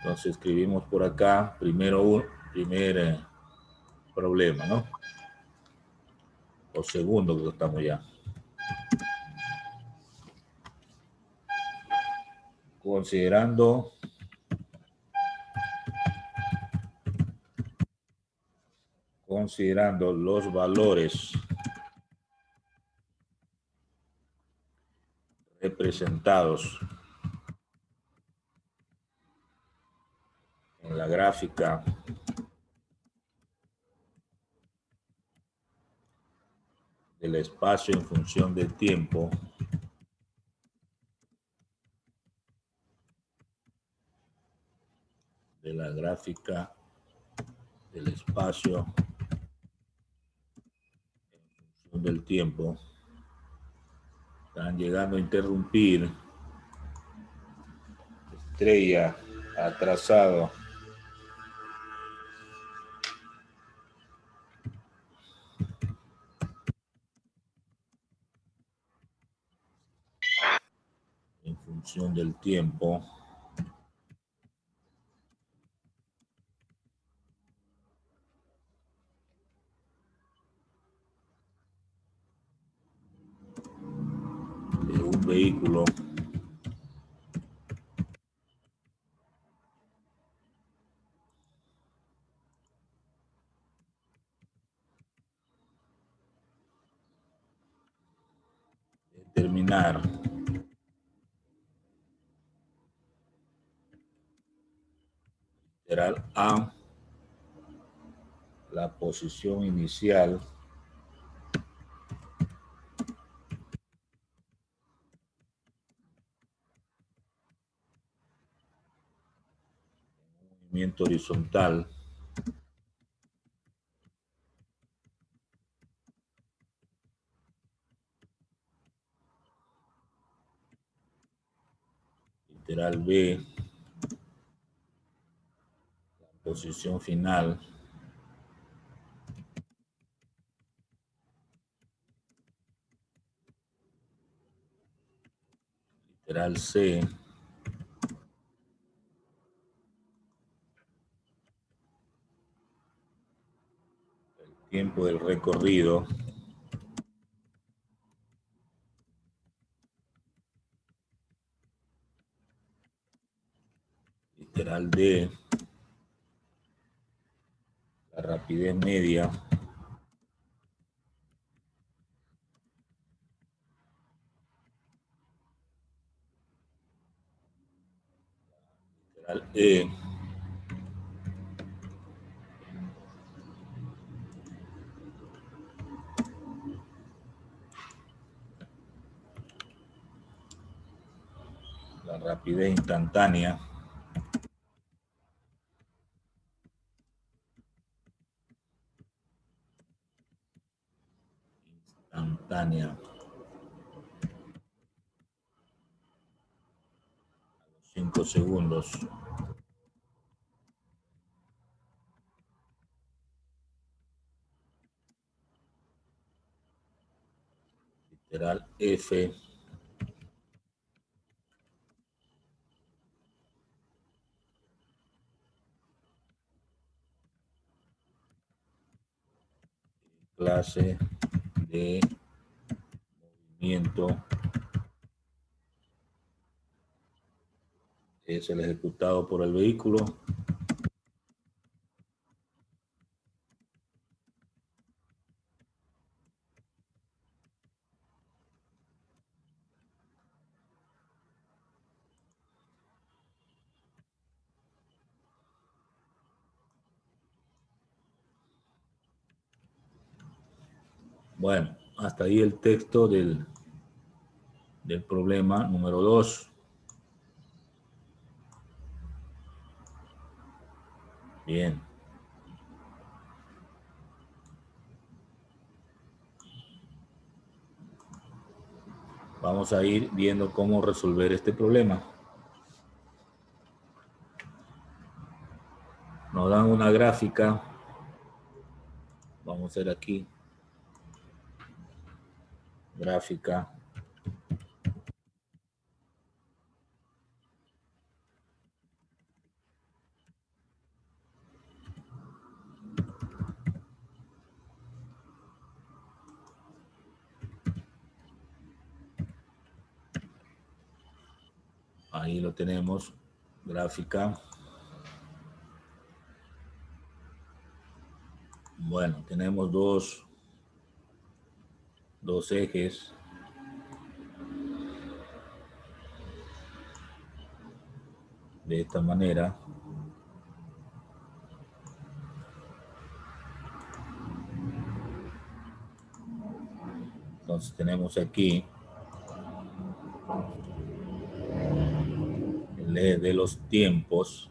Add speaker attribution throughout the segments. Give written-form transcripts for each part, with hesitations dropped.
Speaker 1: Entonces escribimos por acá, primer problema, ¿no? O segundo que estamos ya. Considerando los valores representados en la gráfica del espacio en función del tiempo, de la gráfica del espacio en función del tiempo, están llegando a interrumpir. Estrella atrasado. En función del tiempo. De un vehículo determinar literal A, la posición inicial movimiento horizontal literal B, la posición final literal C, el tiempo del recorrido literal D, la rapidez media literal E, la rapidez instantánea instantánea 5 segundos literal F, clase de movimiento es el ejecutado por el vehículo Bueno, hasta ahí el texto del problema número 2. Bien. Vamos a ir viendo cómo resolver este problema. Nos dan una gráfica. Vamos a hacer aquí. Gráfica. Ahí lo tenemos, gráfica. Bueno, tenemos dos ejes. De esta manera. Entonces tenemos aquí el eje de los tiempos.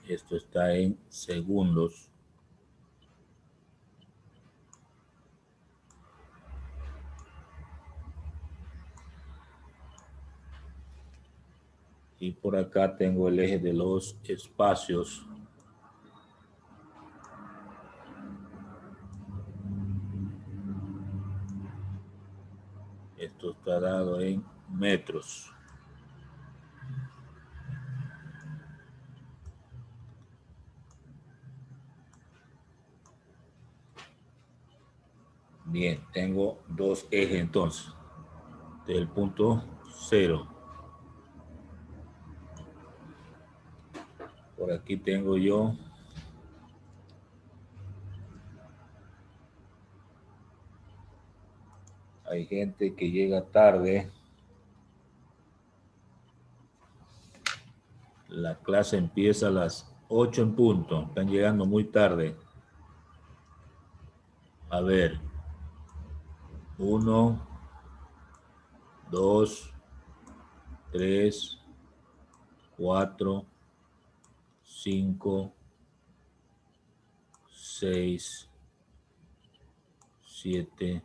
Speaker 1: Esto está en segundos. Y por acá tengo el eje de los espacios. Esto está dado en metros. Bien, tengo dos ejes entonces. Del punto 0. Por aquí tengo yo hay gente que llega tarde. La clase empieza a las 8 en punto. Están llegando muy tarde. A ver. 1, 2, 3, 4, 5, 6, 7,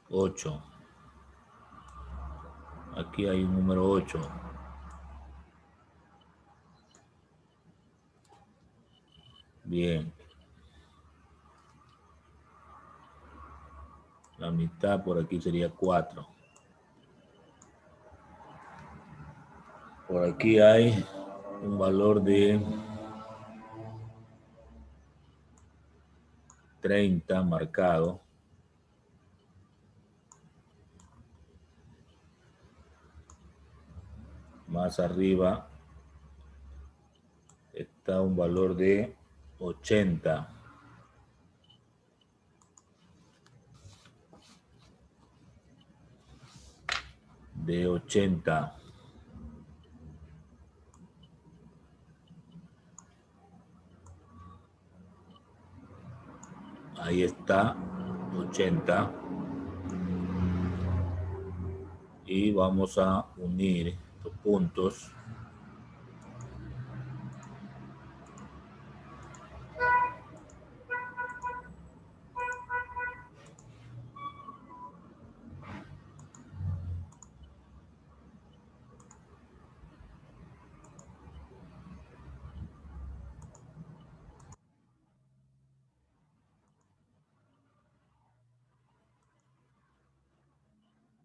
Speaker 1: 8. Aquí hay un número 8. Bien. La mitad por aquí sería 4. Por aquí hay un valor de 30 marcado. Más arriba está un valor de 80. De 80. Ahí está 80. Y vamos a unir estos puntos.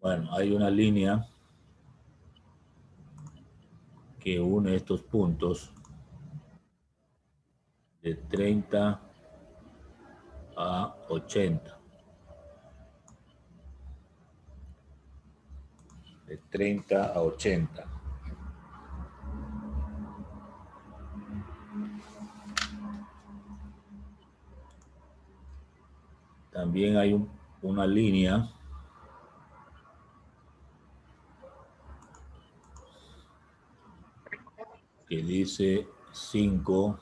Speaker 1: Bueno, hay una línea que une estos puntos de 30 a 80. De 30 a 80. También hay una línea que dice 5.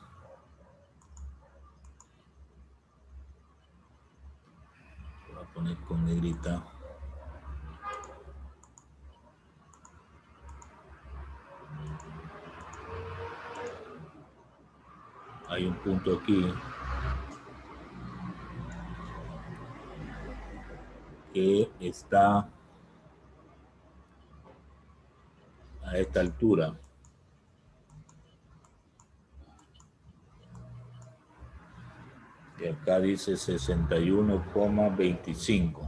Speaker 1: Voy a poner con negrita. Hay un punto aquí que está a esta altura. Y acá dice 61,25.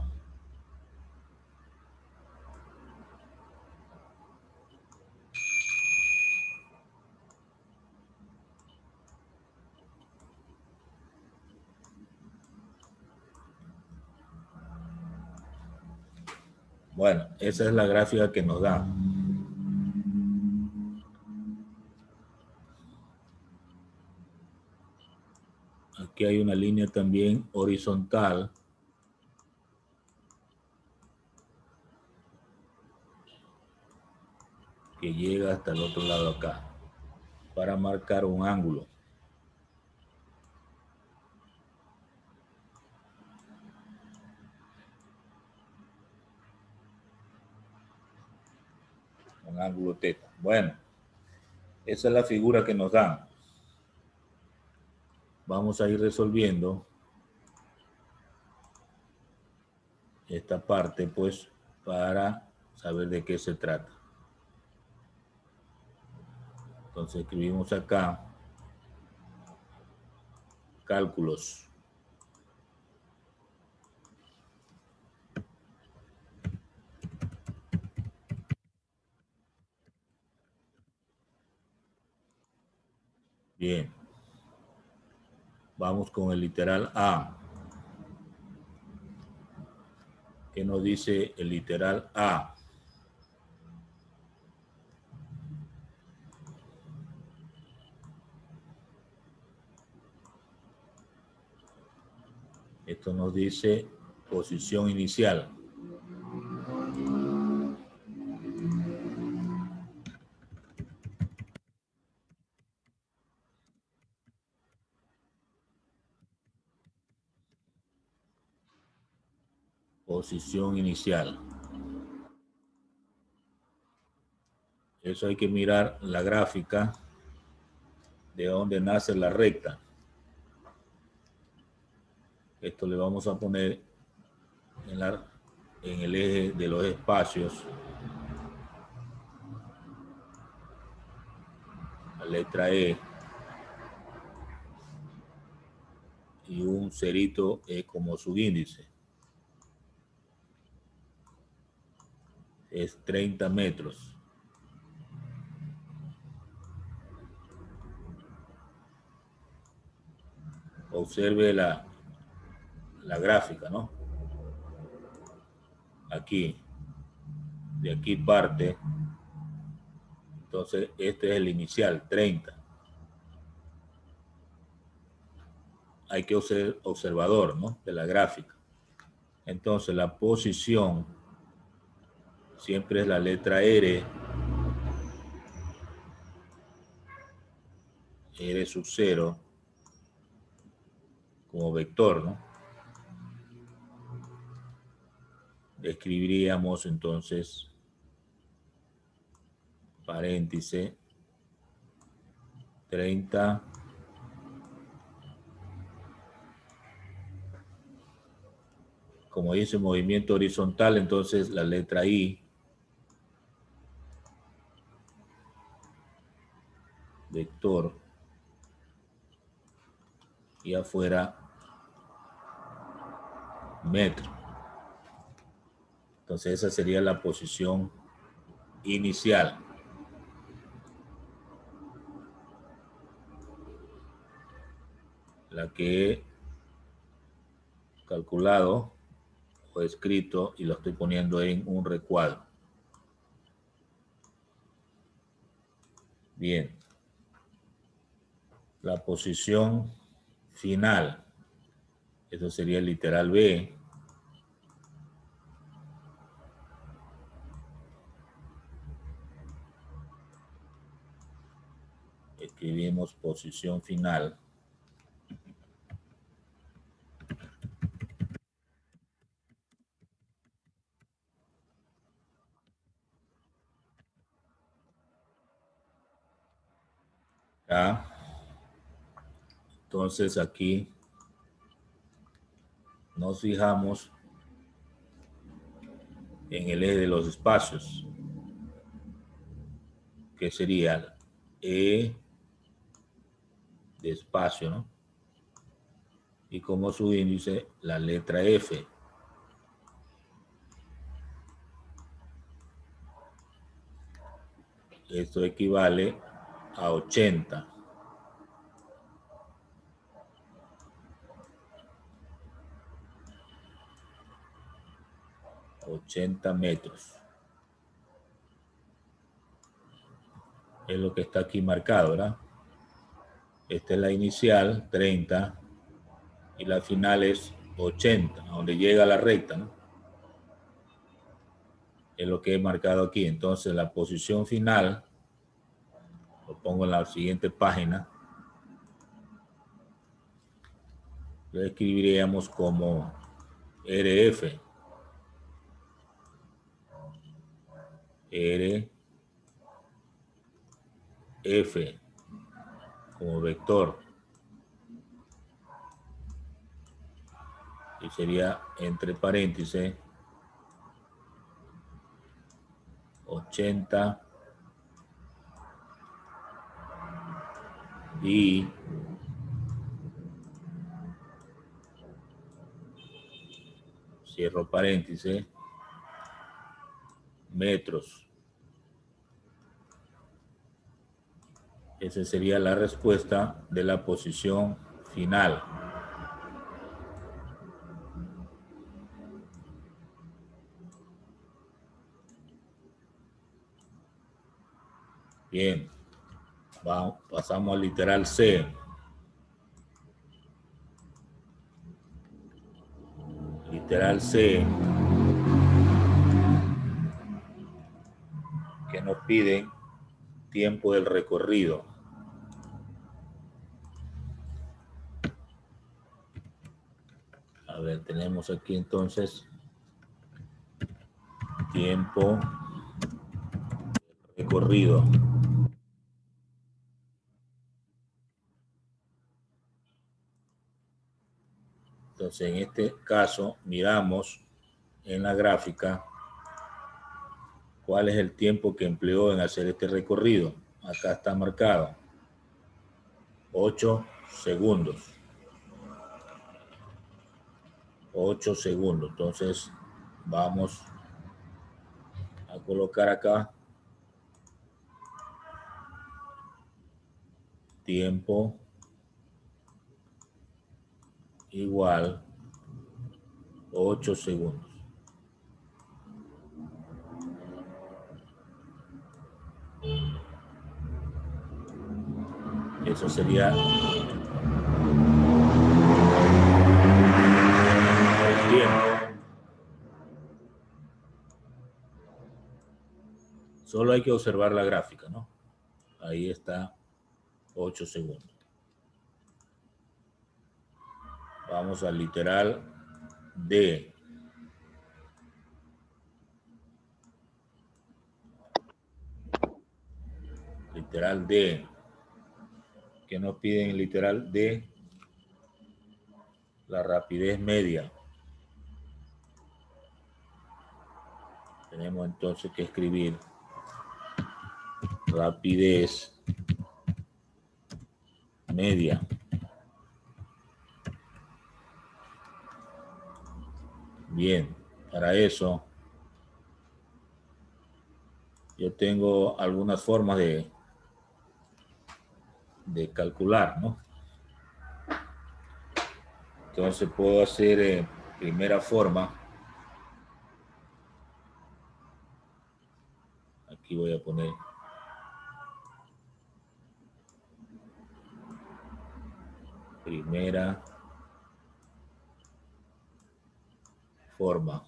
Speaker 1: Bueno, esa es la gráfica que nos da. Aquí hay una línea también horizontal que llega hasta el otro lado acá para marcar un ángulo. Un ángulo teta. Bueno, esa es la figura que nos dan. Vamos a ir resolviendo esta parte, pues, para saber de qué se trata. Entonces escribimos acá cálculos. Bien. Vamos con el literal A. ¿Qué nos dice el literal A? Esto nos dice posición inicial. Posición inicial. Eso hay que mirar la gráfica de donde nace la recta. Esto le vamos a poner en el eje de los espacios. La letra E. Y un cerito como subíndice. Es 30 metros. Observe la gráfica, ¿no? Aquí, de aquí parte. Entonces, este es el inicial, 30. Hay que ser observador, ¿no? De la gráfica. Entonces, la posición siempre es la letra R. R sub 0 como vector, ¿no? Escribiríamos entonces paréntesis 30 como dice movimiento horizontal, entonces la letra I, vector, y afuera metro. Entonces esa sería la posición inicial. La que he calculado o escrito y lo estoy poniendo en un recuadro. Bien. La posición final. Eso sería el literal B. Escribimos posición final. ¿Ya? Entonces aquí nos fijamos en el eje de los espacios, que sería E de espacio, ¿no? Y como subíndice, la letra F. Esto equivale a 80. 80 metros. Es lo que está aquí marcado, ¿verdad? Esta es la inicial, 30, y la final es 80, a donde llega la recta, ¿no? Es lo que he marcado aquí. Entonces la posición final, lo pongo en la siguiente página, lo escribiríamos como RF. RF como vector. Y sería entre paréntesis 80 y cierro paréntesis metros. Esa sería la respuesta de la posición final. Bien, pasamos al literal C. Literal C, que nos piden tiempo del recorrido. A ver, tenemos aquí entonces tiempo del recorrido. Entonces, en este caso, miramos en la gráfica cuál es el tiempo que empleó en hacer este recorrido. Acá está marcado 8 segundos. 8 segundos. Entonces, vamos a colocar acá tiempo igual 8 segundos. Eso sería el tiempo. Solo hay que observar la gráfica, ¿no? Ahí está 8 segundos. Vamos al literal D. Literal D. ¿Qué nos piden en literal D? La rapidez media. Tenemos entonces que escribir rapidez media. Bien, para eso yo tengo algunas formas de calcular, ¿no? Entonces puedo hacer primera forma. Aquí voy a poner primera forma.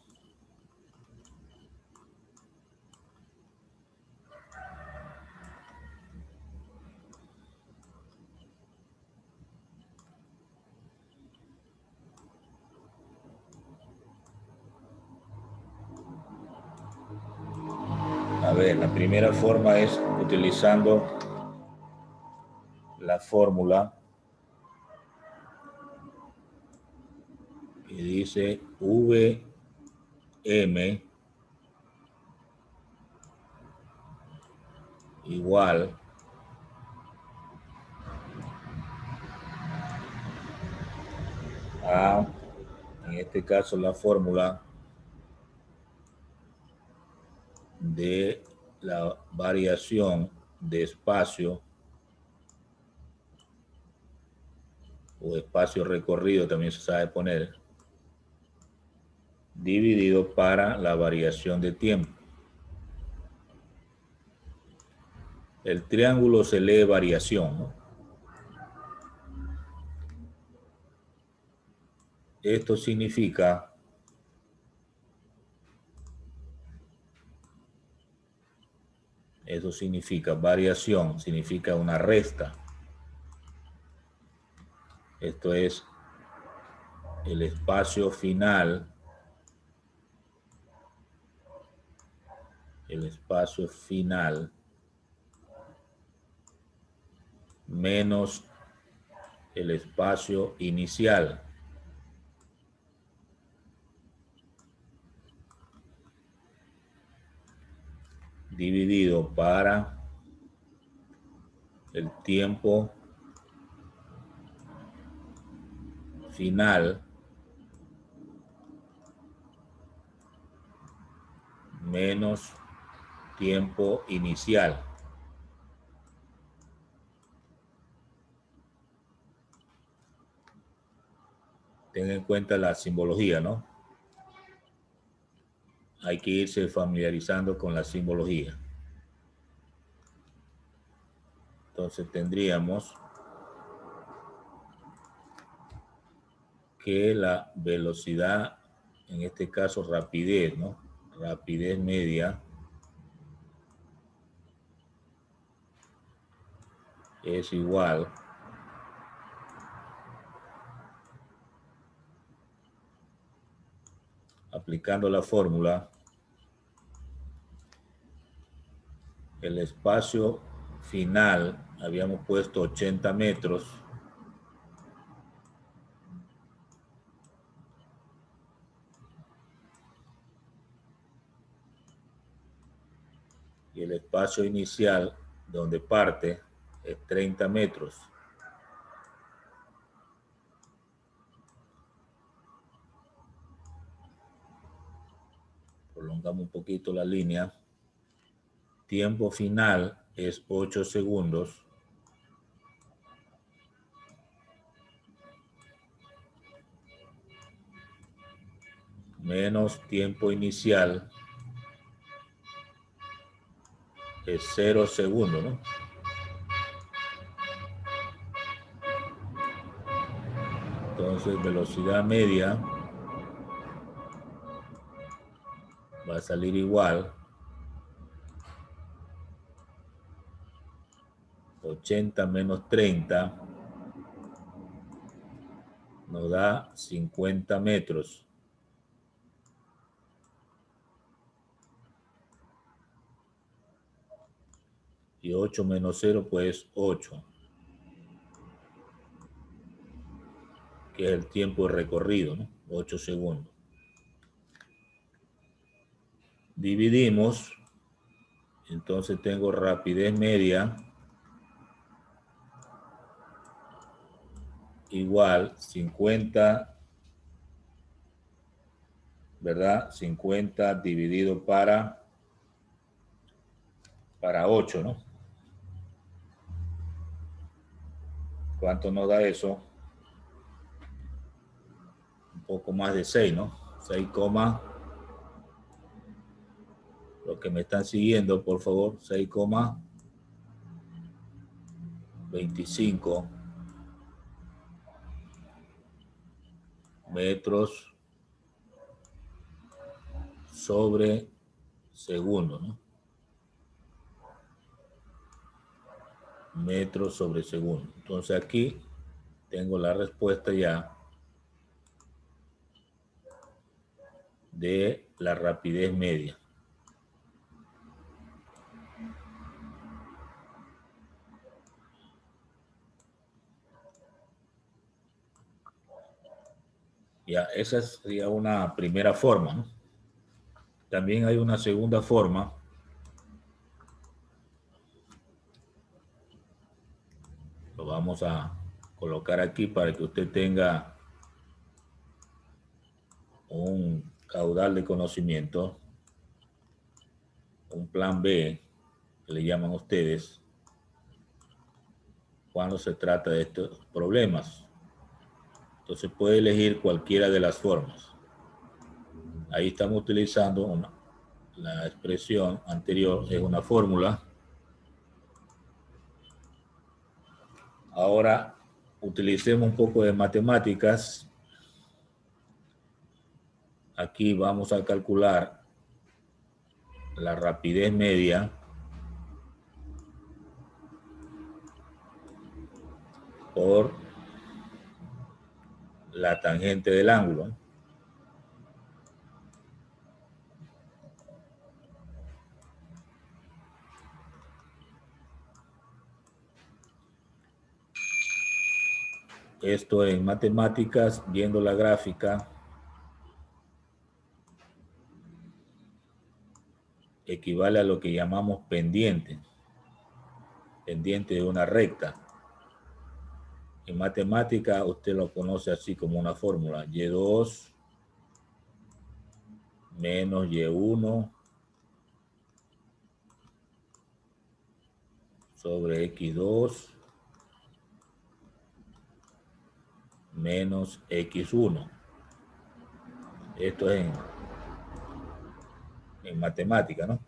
Speaker 1: A ver, la primera forma es utilizando la fórmula que dice VM igual a, en este caso, la fórmula de la variación de espacio o espacio recorrido, también se sabe poner, dividido para la variación de tiempo. El triángulo se lee variación, ¿no? Esto significa variación, significa una resta. Esto es el espacio final. El espacio final menos el espacio inicial. Dividido para el tiempo final menos tiempo inicial. Ten en cuenta la simbología, ¿no? Hay que irse familiarizando con la simbología. Entonces tendríamos que la velocidad, en este caso rapidez, ¿no? Rapidez media es igual aplicando la fórmula, el espacio final habíamos puesto 80 metros y el espacio inicial donde parte es 30 metros. Prolongamos un poquito la línea. Tiempo final es 8 segundos. Menos tiempo inicial es 0 segundos, ¿no? Entonces, velocidad media va a salir igual. 80 menos 30 nos da 50 metros. Y 8 menos 0, pues 8. Que es el tiempo de recorrido, ¿no? 8 segundos. Dividimos. Entonces tengo rapidez media igual 50, ¿verdad? 50 dividido para 8, ¿no? ¿Cuánto nos da eso? Un poco más de 6, ¿no? 6, los que me están siguiendo, por favor, 6,25 metros sobre segundo, ¿no? Metros sobre segundo. Entonces aquí tengo la respuesta ya de la rapidez media. Ya, esa sería una primera forma, ¿no? También hay una segunda forma. Lo vamos a colocar aquí para que usted tenga un caudal de conocimiento, un plan B, que le llaman ustedes, cuando se trata de estos problemas. Entonces puede elegir cualquiera de las formas. Ahí estamos utilizando la expresión anterior, es una fórmula. Ahora utilicemos un poco de matemáticas. Aquí vamos a calcular la rapidez media por la tangente del ángulo. Esto en matemáticas, viendo la gráfica, equivale a lo que llamamos pendiente de una recta. En matemática usted lo conoce así como una fórmula, Y2 menos Y1 sobre X2 menos X1. Esto es en matemática, ¿no?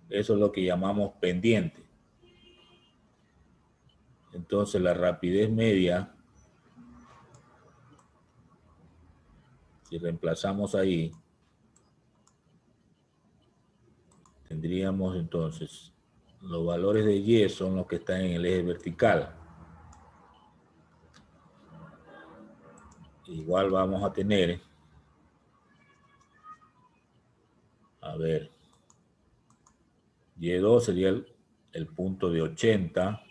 Speaker 1: Eso es lo que llamamos pendiente. Entonces la rapidez media, si reemplazamos ahí, tendríamos entonces los valores de Y son los que están en el eje vertical. Igual vamos a tener, a ver, Y2 sería el punto de 80.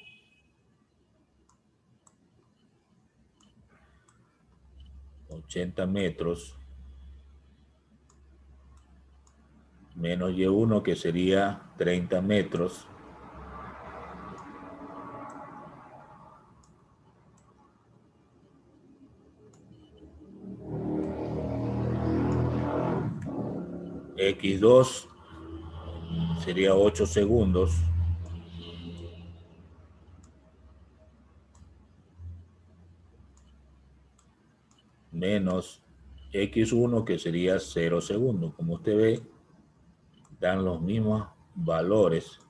Speaker 1: metros menos Y1 que sería 30 metros X2 sería 8 segundos menos X1 que sería 0 segundos. Como usted ve, dan los mismos valores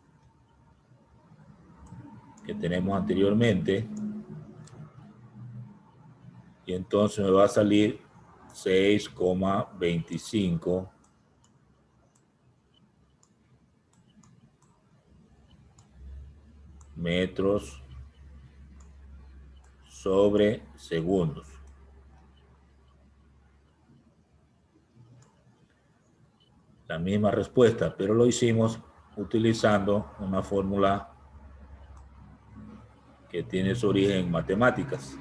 Speaker 1: que tenemos anteriormente y entonces me va a salir 6,25 metros sobre segundos. La misma respuesta, pero lo hicimos utilizando una fórmula que tiene su origen en matemáticas,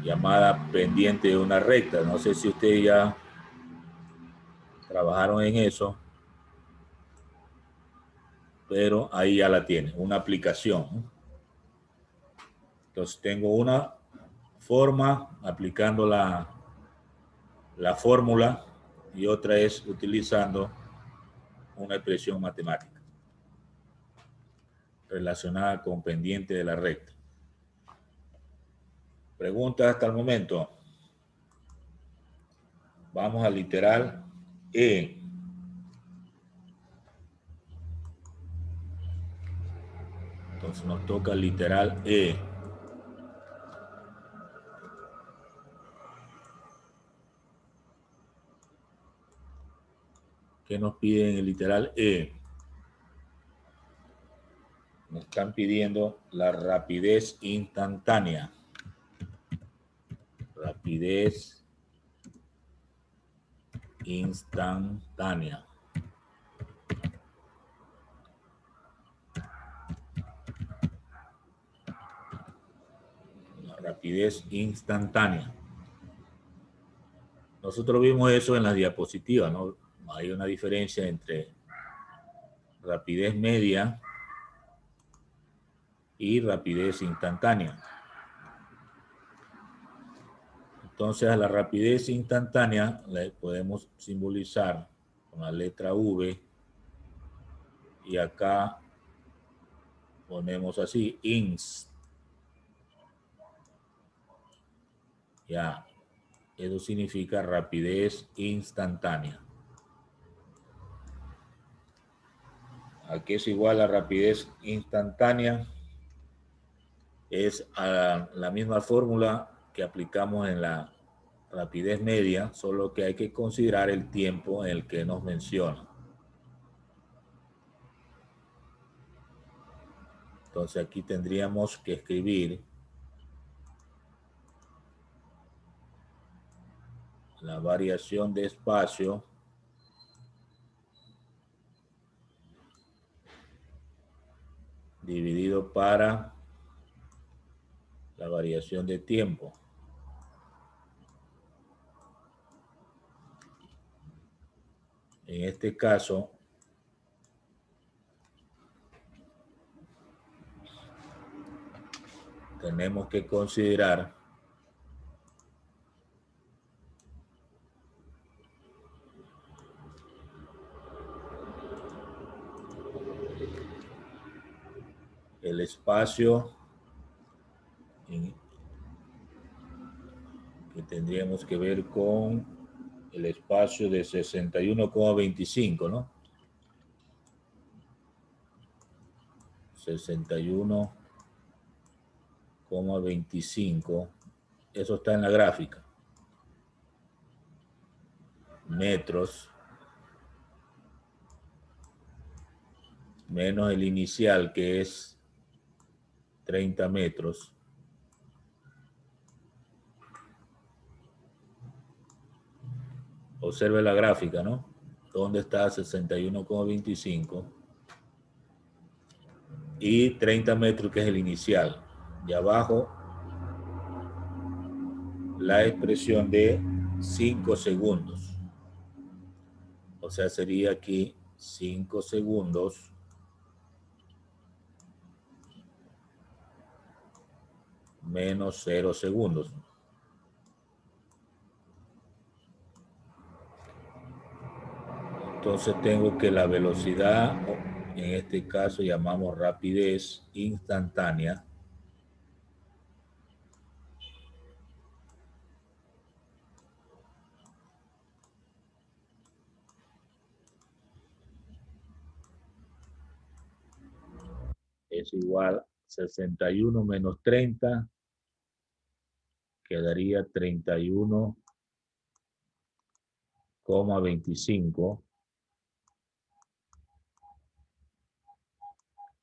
Speaker 1: llamada pendiente de una recta. No sé si ustedes ya trabajaron en eso, pero ahí ya la tiene, una aplicación. Entonces tengo una forma aplicando la fórmula y otra es utilizando una expresión matemática relacionada con pendiente de la recta. Preguntas hasta el momento. Vamos al literal E. Entonces nos toca el literal E. ¿Qué nos piden en el literal E? Nos están pidiendo la rapidez instantánea. Rapidez instantánea. La rapidez instantánea. Nosotros vimos eso en las diapositivas, ¿no? Hay una diferencia entre rapidez media y rapidez instantánea. Entonces a la rapidez instantánea la podemos simbolizar con la letra V y acá ponemos así, inst. Ya, Eso significa rapidez instantánea. ¿A qué es igual a rapidez instantánea? Es a la misma fórmula que aplicamos en la rapidez media, solo que hay que considerar el tiempo en el que nos menciona. Entonces aquí tendríamos que escribir la variación de espacio dividido para la variación de tiempo. En este caso, tenemos que considerar el espacio que tendríamos que ver con el espacio de 61,25, ¿no? 61,25. Eso está en la gráfica. Metros menos el inicial, que es 30 metros. Observe la gráfica, ¿no? ¿Dónde está 61,25? Y 30 metros, que es el inicial. Y abajo, la expresión de 5 segundos. O sea, sería aquí 5 segundos menos 0 segundos. Entonces tengo que la velocidad, en este caso llamamos rapidez instantánea, es igual a 61 menos 30, quedaría 31,25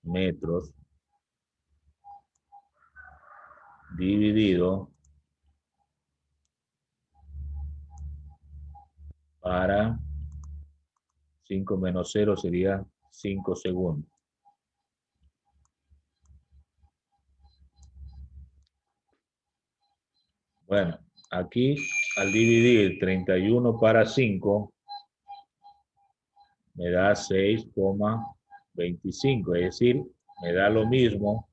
Speaker 1: metros dividido para 5 menos 0 sería 5 segundos. Bueno, aquí al dividir 31 para 5 me da 6,25, es decir, me da lo mismo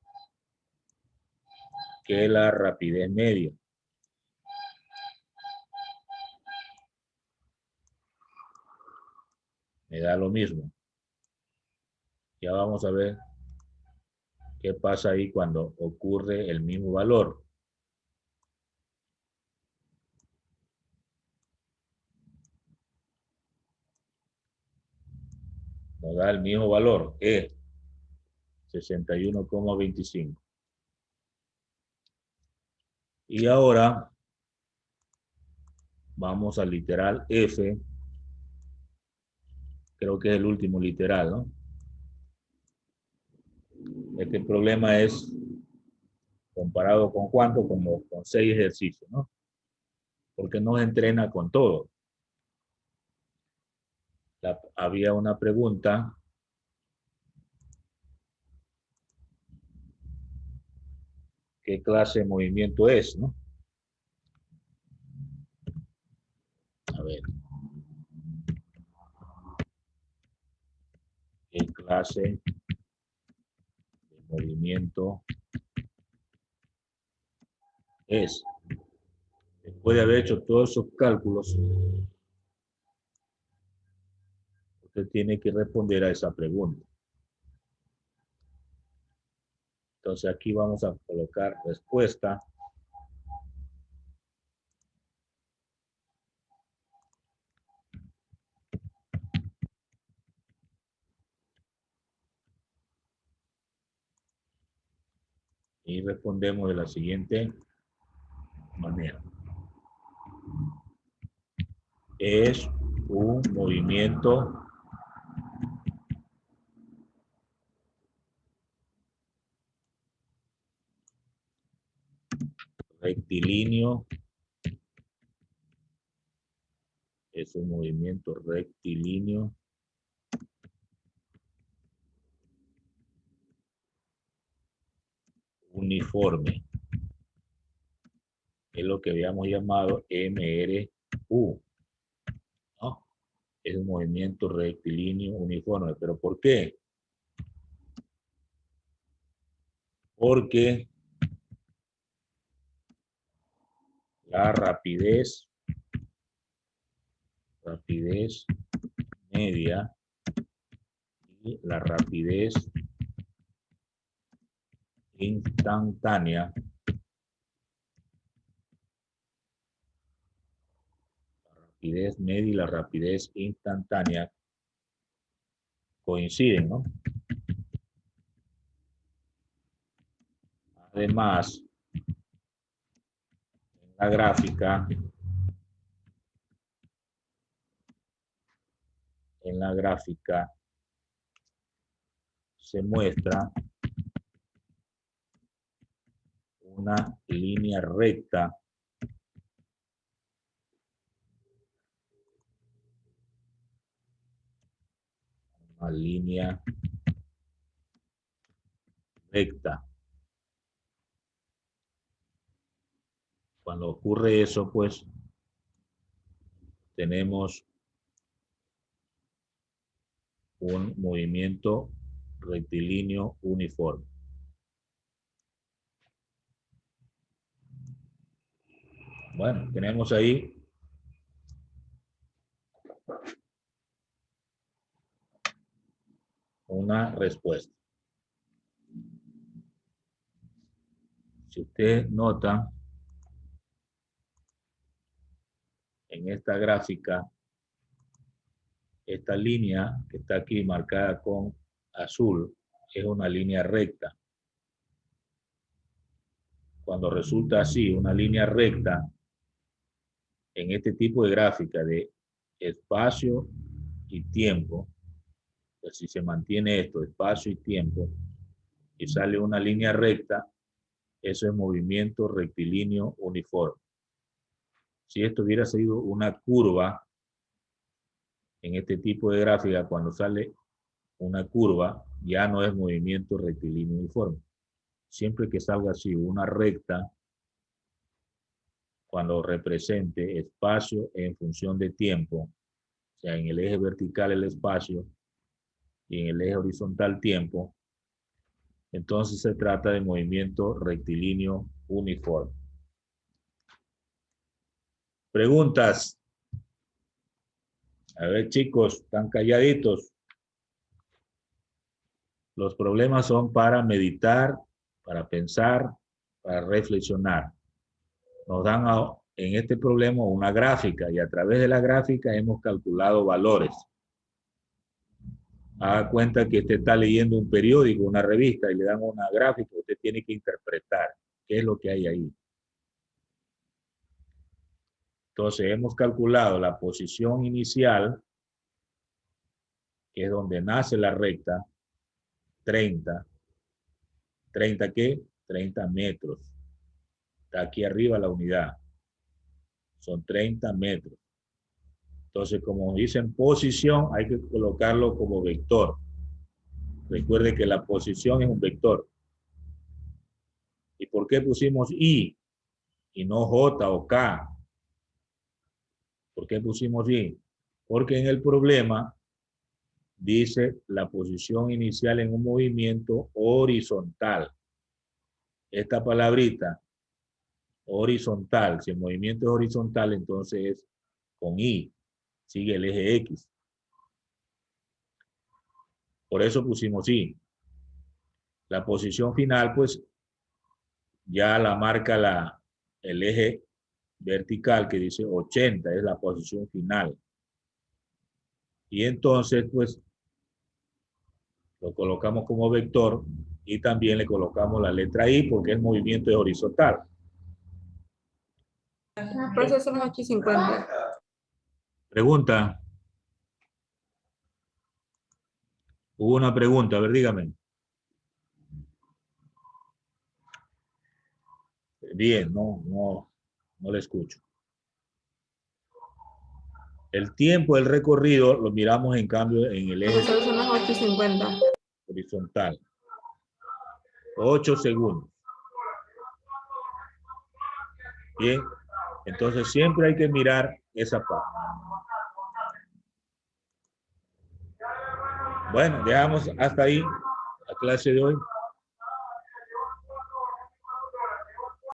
Speaker 1: que la rapidez media. Me da lo mismo. Ya vamos a ver qué pasa ahí cuando ocurre el mismo valor. Nos da el mismo valor, E, 61,25. Y ahora vamos al literal F. Creo que es el último literal, ¿no? Este problema es comparado con cuánto, como con 6 ejercicios, ¿no? Porque no se entrena con todo. Había una pregunta qué clase de movimiento es, ¿no? A ver. ¿Qué clase de movimiento es? Después de haber hecho todos esos cálculos, usted tiene que responder a esa pregunta. Entonces aquí vamos a colocar respuesta. Y respondemos de la siguiente manera. Es un movimiento rectilíneo. Es un movimiento rectilíneo uniforme. Es lo que habíamos llamado MRU, ¿no? Es un movimiento rectilíneo uniforme. ¿Pero por qué? Porque la rapidez media y la rapidez instantánea media y la rapidez instantánea coinciden, ¿no? Además, en la gráfica se muestra una línea recta Cuando ocurre eso, pues tenemos un movimiento rectilíneo uniforme. Bueno, tenemos ahí una respuesta. Si ustedes notan, en esta gráfica, esta línea que está aquí marcada con azul es una línea recta. Cuando resulta así, una línea recta, en este tipo de gráfica de espacio y tiempo, pues si se mantiene esto, espacio y tiempo, y sale una línea recta, eso es movimiento rectilíneo uniforme. Si esto hubiera sido una curva, en este tipo de gráfica, cuando sale una curva, ya no es movimiento rectilíneo uniforme. Siempre que salga así una recta, cuando represente espacio en función de tiempo, o sea, en el eje vertical el espacio y en el eje horizontal tiempo, entonces se trata de movimiento rectilíneo uniforme. Preguntas. A ver, chicos, están calladitos. Los problemas son para meditar, para pensar, para reflexionar. Nos dan en este problema una gráfica y a través de la gráfica hemos calculado valores. Haga cuenta que usted está leyendo un periódico, una revista y le dan una gráfica, usted tiene que interpretar qué es lo que hay ahí. Entonces hemos calculado la posición inicial, que es donde nace la recta, 30. ¿30 qué? 30 metros. Está aquí arriba la unidad. Son 30 metros. Entonces, como dicen posición, hay que colocarlo como vector. Recuerde que la posición es un vector. ¿Y por qué pusimos I y no J o K? ¿Por qué pusimos I? Porque en el problema dice la posición inicial en un movimiento horizontal. Esta palabrita, horizontal, si el movimiento es horizontal, entonces es con I, sigue el eje X. Por eso pusimos I. La posición final, pues, ya la marca el eje vertical que dice 80, es la posición final. Y entonces, pues, lo colocamos como vector Y también le colocamos la letra I porque el movimiento es horizontal.
Speaker 2: Por eso son 8:50.
Speaker 1: Pregunta. Hubo una pregunta, a ver, dígame. Bien, no le escucho. El tiempo del recorrido lo miramos en cambio en el eje
Speaker 2: Profesor, son las 8:50.
Speaker 1: horizontal. 8 segundos. Bien, entonces siempre hay que mirar esa parte. Bueno, dejamos hasta ahí la clase de hoy.